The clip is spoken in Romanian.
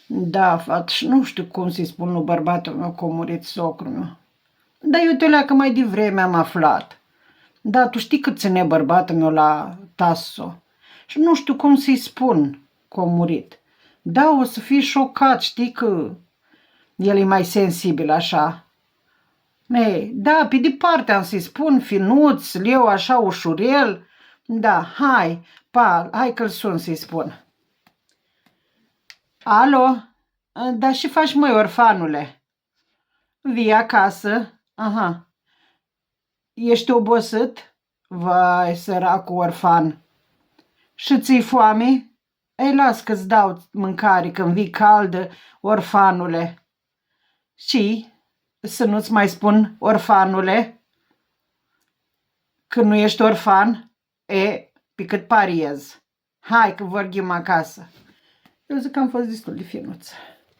Da, fată, și nu știu cum să-i spun lui bărbatul meu că a murit socrul meu. Dar eu te leacă mai devreme am aflat. Da, tu știi cât ține bărbatul meu la Tasso. Și nu știu cum să-i spun că a murit. Da, o să fii șocat, știi că el e mai sensibil așa. Ei, da, pe departe am să-i spun, finuț, leu așa ușurel. Da, hai că-l sun să-i spun. Alo? Da, și faci, măi, orfanule? Vii acasă? Aha. Ești obosit? Vai, săracul orfan. Și ți-i foame? Ei, las că-ți dau mâncare când vii caldă, orfanule. Și să nu-ți mai spun orfanule? Când nu ești orfan? Pe cât pariez. Hai că vorbim acasă. Eu zic că am fost destul de finuță.